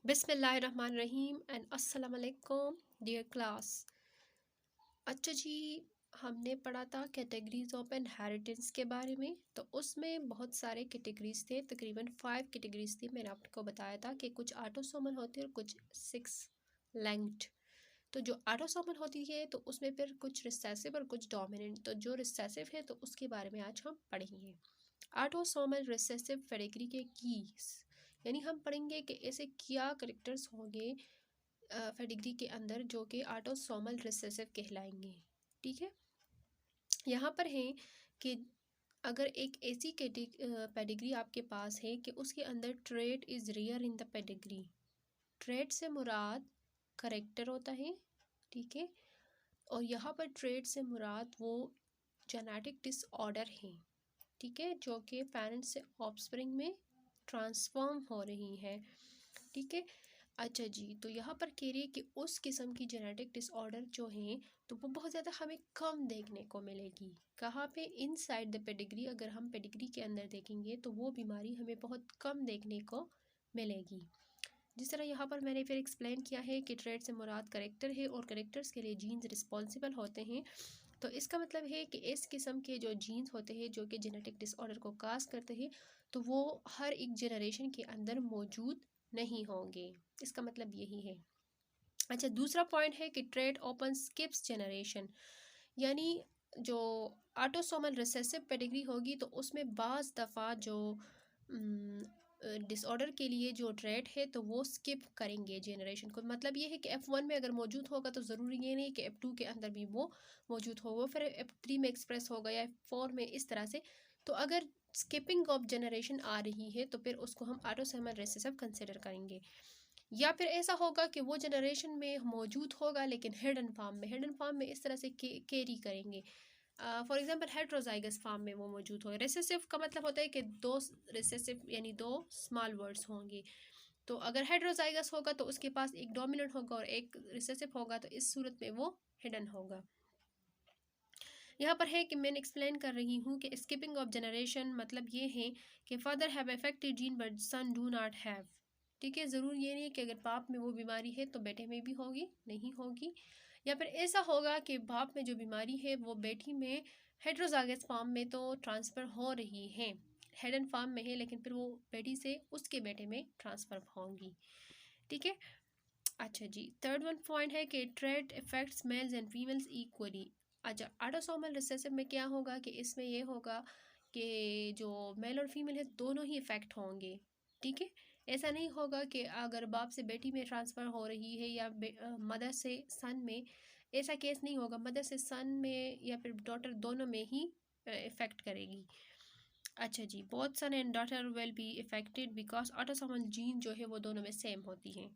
बिस्मिल्लाहिर्रहमानिर्रहीम एंड अस्सलाम वालेकुम डियर क्लास। अच्छा जी, हमने पढ़ा था कैटेगरीज ऑफ इनहेरिटेंस के बारे में। तो उसमें बहुत सारे कैटेगरीज थे, तकरीबन 5 कैटेगरीज थी। मैंने आपको बताया था कि कुछ ऑटोसोमल होती है और कुछ 6 लिंक्ड। तो जो ऑटोसोमल होती है तो उसमें फिर कुछ रिसेसिव और कुछ डोमिनेंट। तो जो रिसेसिव है तो उसके बारे में आज हम पढ़ेंगे। ऑटोसोमल रिसेसिव पेडिग्री के कीज, यानी हम पढ़ेंगे कि ऐसे क्या करेक्टर्स होंगे पेडिग्री के अंदर जो कि ऑटोसोमल रिसेसिव कहलाएंगे। ठीक है, यहाँ पर है कि अगर एक ऐसी पेडिग्री आपके पास है कि उसके अंदर trait is rare in the pedigree. Trait से मुराद करेक्टर होता है, ठीक है, और यहाँ पर ट्रेट से मुराद वो जेनेटिक डिसऑर्डर है, ठीक है, जो कि पेरेंट्स से ऑफस्प्रिंग में ट्रांसफॉर्म हो रही है। ठीक है, अच्छा जी, तो यहाँ पर कह रही है कि उस किस्म की जेनेटिक डिसऑर्डर जो हैं तो वो बहुत ज़्यादा हमें कम देखने को मिलेगी। कहाँ पे? Inside the pedigree. अगर हम पेडिग्री के अंदर देखेंगे तो वो बीमारी हमें बहुत कम देखने को मिलेगी। जिस तरह यहाँ पर मैंने फिर एक्सप्लेन किया है कि ट्रेट से मुराद करेक्टर है और करेक्टर्स के लिए जीन्स रिस्पॉन्सिबल होते हैं। तो इसका मतलब है कि इस किस्म के जो जीन्स होते हैं जो कि जेनेटिक डिसऑर्डर को काज करते हैं तो वो हर एक जनरेशन के अंदर मौजूद नहीं होंगे। इसका मतलब यही है। अच्छा, दूसरा पॉइंट है कि ट्रेट ओपन स्किप्स जनरेशन, यानी जो ऑटोसोमल रिसेसिव पेडिग्री होगी तो उसमें बाज़ दफ़ा जो डिसऑर्डर के लिए जो ट्रेट है तो वो स्किप करेंगे जनरेशन को। मतलब ये है कि F1 में अगर मौजूद होगा तो ज़रूरी ये नहीं कि F2 के अंदर भी वो मौजूद होगा, फिर F3 में एक्सप्रेस होगा या F4 में, इस तरह से। तो अगर स्किपिंग ऑफ जनरेशन आ रही है तो फिर उसको हम ऑटोसोमल रिसेसिव कंसिडर करेंगे। या फिर ऐसा होगा कि वो जनरेशन में मौजूद होगा लेकिन हिडन फॉर्म में इस तरह से कैरी करेंगे। फॉर एग्जांपल हेट्रोजाइगस फॉर्म में वो मौजूद होगा। रिसेसिव का मतलब होता है कि दो रिसेसिव यानी दो स्मॉल वर्ड्स होंगे। तो अगर हेट्रोजाइगस होगा तो उसके पास एक डोमिनेंट होगा और एक रिसेसिव होगा, तो इस सूरत में वो हिडन होगा। यहाँ पर है कि मैंने एक्सप्लेन कर रही हूँ कि स्किपिंग ऑफ जनरेशन मतलब ये है कि father have affected gene but son do not have. ठीक है, ज़रूर ये नहीं कि अगर बाप में वो बीमारी है तो बेटे में भी होगी, नहीं होगी। या फिर ऐसा होगा कि बाप में जो बीमारी है वो बेटी में हेट्रोजाइगस फॉर्म में तो ट्रांसफ़र हो रही है, हिडन फॉर्म में है, लेकिन फिर वो बेटी से उसके बेटे में ट्रांसफ़र होंगी। ठीक है, अच्छा जी, थर्ड वन पॉइंट है कि trait effects mails and females equally. अच्छा, ऑटोसोमल रिसेसिव में क्या होगा कि इसमें ये होगा कि जो मेल और फीमेल है दोनों ही इफेक्ट होंगे। ठीक है, ऐसा नहीं होगा कि अगर बाप से बेटी में ट्रांसफ़र हो रही है या मदर से सन में, ऐसा केस नहीं होगा। मदर से सन में या फिर डॉटर दोनों में ही इफेक्ट करेगी। अच्छा जी, both son and daughter will be affected because autosomal gene जो है वो दोनों में सेम होती हैं।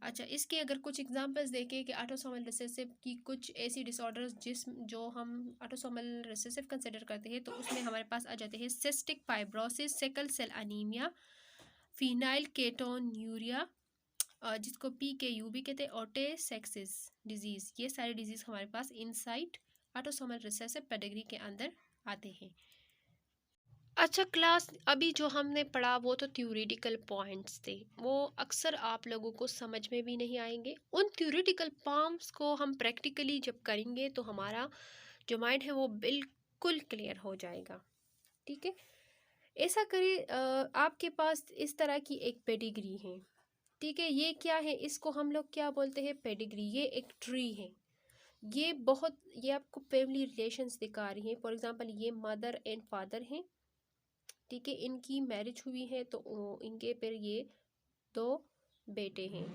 अच्छा, इसके अगर कुछ एग्जांपल्स देखें कि ऑटोसोमल रिसेसिव की कुछ ऐसी डिसऑर्डर्स जो हम ऑटोसोमल रिसेसिव कंसिडर करते हैं तो उसमें हमारे पास आ जाते हैं cystic fibrosis, sickle cell anaemia, phenylketonuria, जिसको PKU भी कहते हैं, ओटेसेक्सिस डिजीज़। ये सारे डिजीज़ हमारे पास इनसाइड ऑटोसोमल रिसेसिव पेडिग्री के अंदर आते हैं। अच्छा क्लास, अभी जो हमने पढ़ा वो तो थ्योरेटिकल पॉइंट्स थे, वो अक्सर आप लोगों को समझ में भी नहीं आएंगे। उन थ्योरेटिकल पॉइंट्स को हम प्रैक्टिकली जब करेंगे तो हमारा जो माइंड है वो बिल्कुल क्लियर हो जाएगा। ठीक है, ऐसा करें, आपके पास इस तरह की एक पेडिग्री है। ठीक है, ये क्या है, इसको हम लोग क्या बोलते हैं? पेडिग्री। ये एक ट्री है। ये आपको फैमिली रिलेशंस दिखा रही हैं। फॉर एग्जांपल ये मदर एंड फादर हैं, ठीक है, इनकी मैरिज हुई है तो इनके फिर ये 2 बेटे हैं।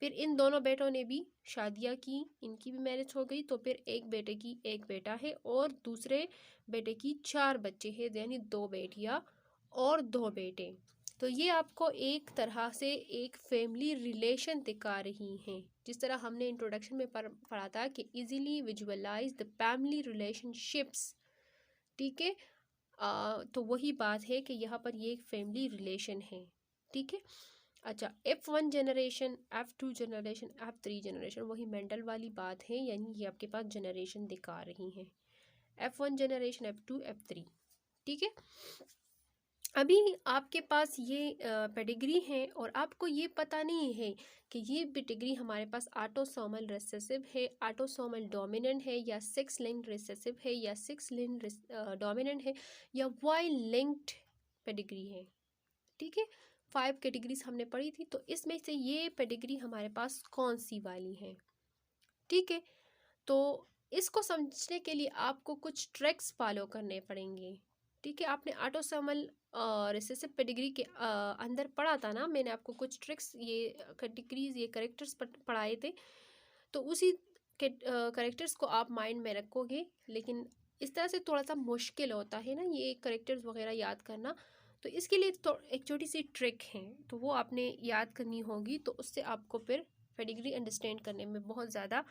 फिर इन दोनों बेटों ने भी शादियां की, इनकी भी मैरिज हो गई, तो फिर एक बेटे की एक बेटा है और दूसरे बेटे की 4 बच्चे हैं, यानी 2 बेटियां और 2 बेटे। तो ये आपको एक तरह से एक फैमिली रिलेशन दिखा रही हैं। जिस तरह हमने इंट्रोडक्शन में पढ़ा था कि easily visualize the family relationships. ठीक है, तो वही बात है कि यहाँ पर ये एक फैमिली रिलेशन है। ठीक है, अच्छा, F1 generation, F2 generation, F3 generation, वही मेंटल वाली बात है, यानी ये आपके पास जनरेशन दिखा रही हैं, F1 जनरेशन, F2, F3। ठीक है, अभी आपके पास ये पेडिग्री है और आपको ये पता नहीं है कि ये पेडिग्री हमारे पास ऑटोसोमल रिसेसिव है, ऑटोसोमल डोमिनेंट है, या सेक्स लिंक्ड रिसेसिव है, या सेक्स लिंक्ड डोमिनेंट है, या वाई लिंक्ड पेडिग्री है। ठीक है, 5 कैटेगरीज हमने पढ़ी थी, तो इसमें से ये पेडिग्री हमारे पास कौन सी वाली है। ठीक है, तो इसको समझने के लिए आपको कुछ ट्रिक्स फॉलो करने पड़ेंगे। ठीक है, आपने ऑटोसोमल रिसेसिव पेडिग्री के अंदर पढ़ा था ना, मैंने आपको कुछ ट्रिक्स, ये कैटेगरीज, ये करेक्टर्स पढ़ाए थे, तो उसी करेक्टर्स को आप माइंड में रखोगे। लेकिन इस तरह से थोड़ा सा मुश्किल होता है ना ये करेक्टर्स वगैरह याद करना, तो इसके लिए तो एक छोटी सी ट्रिक है, तो वो आपने याद करनी होगी, तो उससे आपको फिर पेडिग्री अंडरस्टैंड करने में बहुत ज़्यादा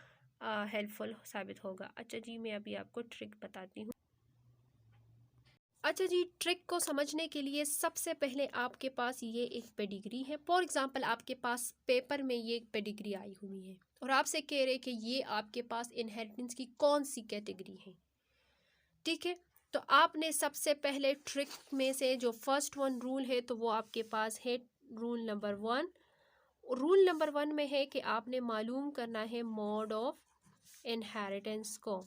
हेल्पफुल साबित होगा। अच्छा जी, मैं अभी आपको ट्रिक बताती हूँ। अच्छा जी, ट्रिक को समझने के लिए सबसे पहले आपके पास ये एक पेडिग्री है। फॉर एग्जांपल आपके पास पेपर में ये एक पेडिग्री आई हुई है और आपसे कह रहे कि ये आपके पास इनहेरिटेंस की कौन सी कैटेगरी है। ठीक है, तो आपने सबसे पहले ट्रिक में से जो फर्स्ट वन रूल है, तो वो आपके पास है रूल नंबर 1। रूल नंबर 1 में है कि आपने मालूम करना है मोड ऑफ इनहेरिटेंस को।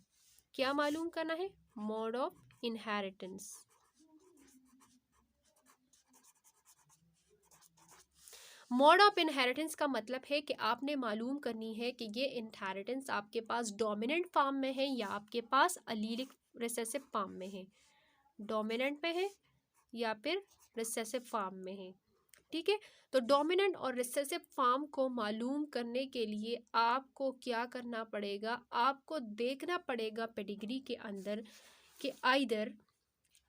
क्या मालूम करना है? Mode of inheritance. Mode of inheritance का मतलब है कि आपने मालूम करनी है कि ये इनहेरिटेंस आपके पास डोमिनेंट फॉर्म में है या आपके पास अलीलिक रिसेसिव फॉर्म में है। डोमिनेंट में है या फिर रिसेसिव फॉर्म में है। ठीक है, तो डोमिनेंट और रिसेसिव फॉर्म को मालूम करने के लिए आपको क्या करना पड़ेगा? आपको देखना पड़ेगा पेडिग्री के अंदर कि either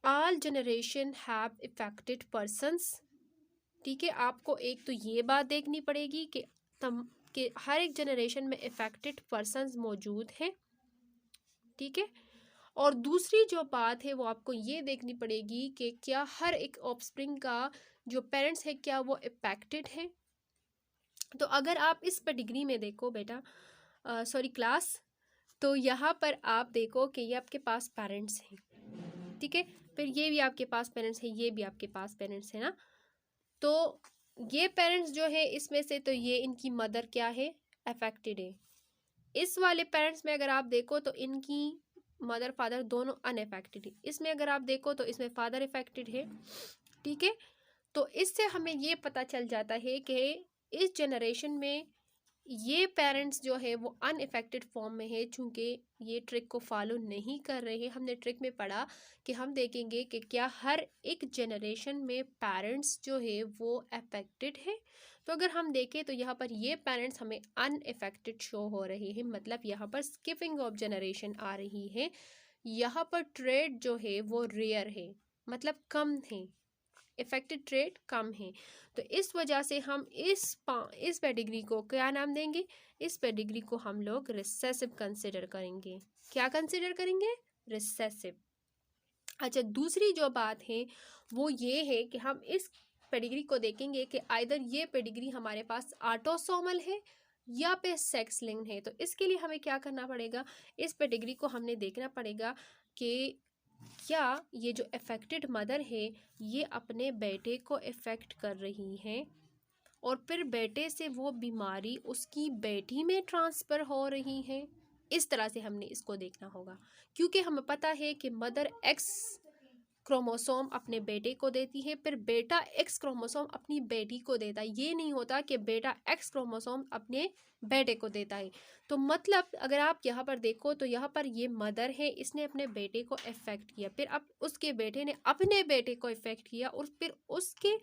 all generation have affected persons. ठीक है, आपको एक तो ये बात देखनी पड़ेगी कि हर एक जनरेशन में इफेक्टेड पर्सन्स मौजूद हैं। ठीक है, और दूसरी जो बात है वो आपको ये देखनी पड़ेगी कि क्या हर एक ऑफस्प्रिंग का जो पेरेंट्स है क्या वो इफेक्टेड है। तो अगर आप इस पेडिग्री में देखो बेटा, सॉरी क्लास, तो यहाँ पर आप देखो कि ये आपके पास पेरेंट्स हैं। ठीक है, फिर ये भी आपके पास पेरेंट्स हैं, ये भी आपके पास पेरेंट्स है ना। तो ये पेरेंट्स जो है इसमें से, तो ये इनकी मदर क्या है? अफेक्टेड है। इस वाले पेरेंट्स में अगर आप देखो तो इनकी मदर फादर दोनों अनअफेक्टेड है। इसमें अगर आप देखो तो इसमें फादर अफेक्टेड है। ठीक है, तो इससे हमें ये पता चल जाता है कि इस जनरेशन में ये पेरेंट्स जो है वो अनइफेक्टेड फॉर्म में है, चूँकि ये ट्रिक को फॉलो नहीं कर रहे हैं। हमने ट्रिक में पढ़ा कि हम देखेंगे कि क्या हर एक जनरेशन में पेरेंट्स जो है वो अफेक्टेड है। तो अगर हम देखें तो यहाँ पर ये पेरेंट्स हमें अनइफेक्टेड शो हो रहे हैं, मतलब यहाँ पर स्किपिंग ऑफ जनरेशन आ रही है। यहाँ पर ट्रेड जो है वो रेयर है, मतलब कम है, इफेक्टेड ट्रेड कम है। तो इस वजह से हम इस पेडिग्री को क्या नाम देंगे? इस पेडिग्री को हम लोग रिसेसिव कंसिडर करेंगे। क्या कंसिडर करेंगे? रिसेसिव। अच्छा, दूसरी जो बात है वो ये है कि हम इस पेडिग्री को देखेंगे कि आइदर ये पेडिग्री हमारे पास ऑटोसोमल है या फिर सेक्स लिंक्ड है। तो इसके लिए हमें क्या करना पड़ेगा? इस पेडिग्री को हमने देखना पड़ेगा कि क्या ये जो अफेक्टेड मदर है ये अपने बेटे को अफेक्ट कर रही है और फिर बेटे से वो बीमारी उसकी बेटी में ट्रांसफ़र हो रही है। इस तरह से हमने इसको देखना होगा, क्योंकि हमें पता है कि मदर एक्स क्रोमोसोम अपने बेटे को देती है, फिर बेटा एक्स क्रोमोसोम अपनी बेटी को देता है। ये नहीं होता कि बेटा एक्स क्रोमोसोम अपने बेटे को देता है। तो मतलब अगर आप यहाँ पर देखो तो यहाँ पर ये मदर है, इसने अपने बेटे को इफेक्ट किया, फिर अब उसके बेटे ने अपने बेटे को इफेक्ट किया और फिर उसके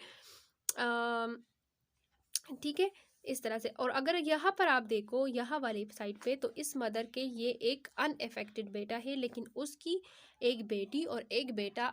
ठीक है, इस तरह से। और अगर यहाँ पर आप देखो यहाँ वाली साइड पे, तो इस मदर के ये एक अनअफेक्टेड बेटा है, लेकिन उसकी एक बेटी और एक बेटा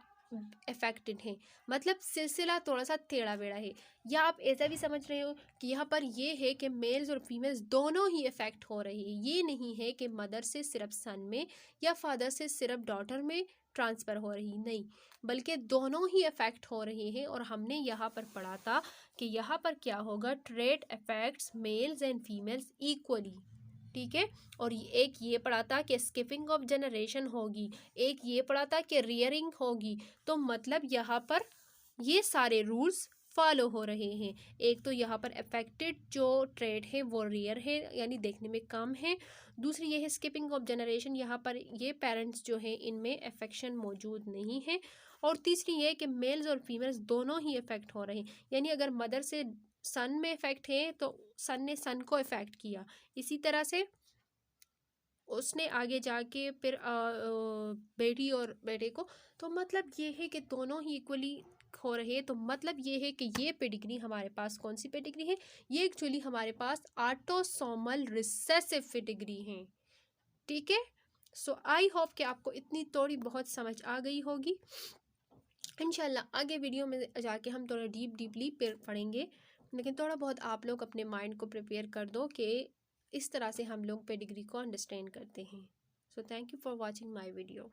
अफेक्टेड है, मतलब सिलसिला थोड़ा सा टेढ़ा बेड़ा है। या आप ऐसा भी समझ रहे हो कि यहाँ पर ये है कि मेल्स और फीमेल्स दोनों ही अफेक्ट हो रही है। ये नहीं है कि मदर से सिर्फ सन में या फादर से सिर्फ डॉटर में ट्रांसफ़र हो रही, नहीं, बल्कि दोनों ही अफेक्ट हो रहे हैं। और हमने यहाँ पर पढ़ा था कि यहाँ पर क्या होगा? Trait affects mails and females equally. ठीक है, और एक ये पढ़ा था कि स्किपिंग ऑफ जनरेशन होगी, एक ये पढ़ा था कि रियरिंग होगी। तो मतलब यहाँ पर ये सारे रूल्स फॉलो हो रहे हैं। एक तो यहाँ पर अफेक्टेड जो ट्रेड है वो रेयर है, यानी देखने में कम है। दूसरी ये है स्किपिंग ऑफ जनरेशन, यहाँ पर ये पेरेंट्स जो है इनमें अफेक्शन मौजूद नहीं है। और तीसरी ये कि मेल्स और फीमेल्स दोनों ही इफेक्ट हो रहे हैं, यानी अगर मदर से सन में इफेक्ट है तो सन ने सन को इफेक्ट किया, इसी तरह से उसने आगे जाके फिर बेटी और बेटे को। तो मतलब ये है कि दोनों ही इक्वली हो रहे हैं। तो मतलब ये है कि ये पेडिग्री हमारे पास कौन सी पेडिग्री है, ये एक्चुअली हमारे पास ऑटोसोमल रिसेसिव पेडिग्री है। ठीक है। सो आई होप कि आपको इतनी थोड़ी बहुत समझ आ गई होगी। इंशाल्लाह आगे वीडियो में जाके हम थोड़ा डीपली पढ़ेंगे, लेकिन थोड़ा बहुत आप लोग अपने माइंड को प्रिपेयर कर दो कि इस तरह से हम लोग पेडिग्री को अंडरस्टैंड करते हैं। So thank you for watching my video.